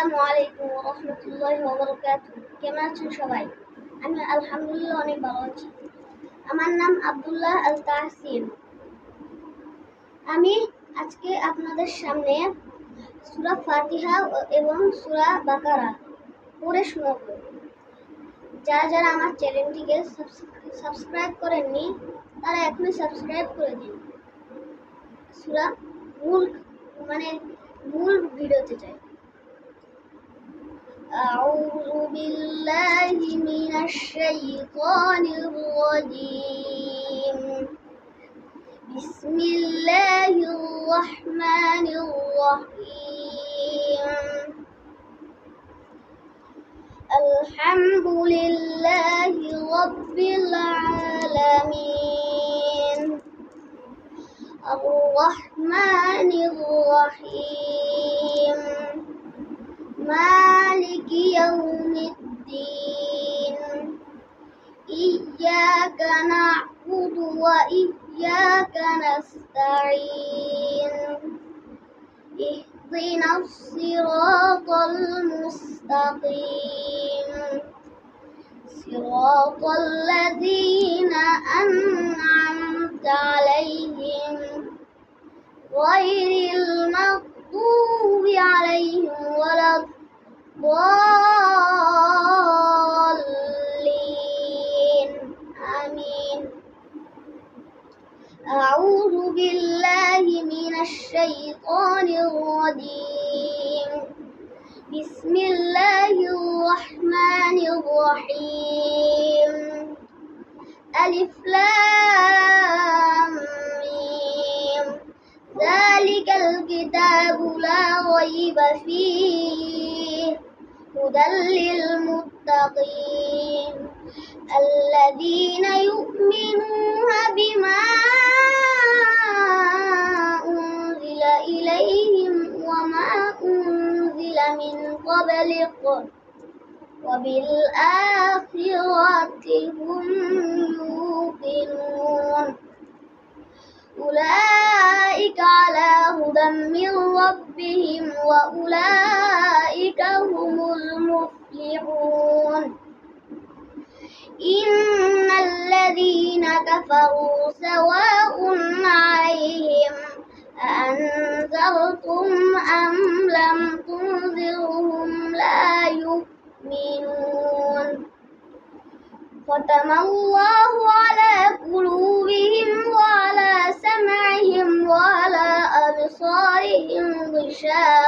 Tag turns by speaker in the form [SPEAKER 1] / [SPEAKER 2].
[SPEAKER 1] আসসালামু আলাইকুম ওয়া রাহমাতুল্লাহি ওয়া বারাকাতুহু। কেমন আছেন সবাই? আমি আলহামদুলিল্লাহ অনেক ভালো আছি। আমার নাম আব্দুল্লাহ আল তাহসিন। আমি আজকে আপনাদের সামনে সূরা ফাতিহা এবং সূরা বাকারা পড়ে শোনাবো। যারা যারা আমার চ্যানেলটিকে সাবস্ক্রাইব করেননি তারা এখনই সাবস্ক্রাইব করে দিন। সূরা মূল ভিডিওতে যাই। أعوذ بالله من الشيطان الرجيم. بسم الله الرحمن الرحيم. الحمد لله رب العالمين الرحمن الرحيم مالك يوم الدين إياك نعبد وإياك نستعين اهدنا الصراط المستقيم صراط الذين أنعمت عليهم غير المغضوب عليهم ولا الضالين آمين. أعوذ بالله من الشيطان الرجيم. بسم الله الرحمن الرحيم. ألف لام ميم ذلك الكتاب لا ريب فيه هدى للمتقين الذين يؤمنون بما أنزل إليهم وما أنزل من قبلك وبالآخرة هم يوقنون أولئك على هدى من ربهم وأولئك هم المفلحون. إن الذين كفروا سواء عليهم أأنذرتم أم لم تنذرهم لا يؤمنون. ختم الله على قلوبهم وعلى سمعهم وعلى أبصارهم غشاوة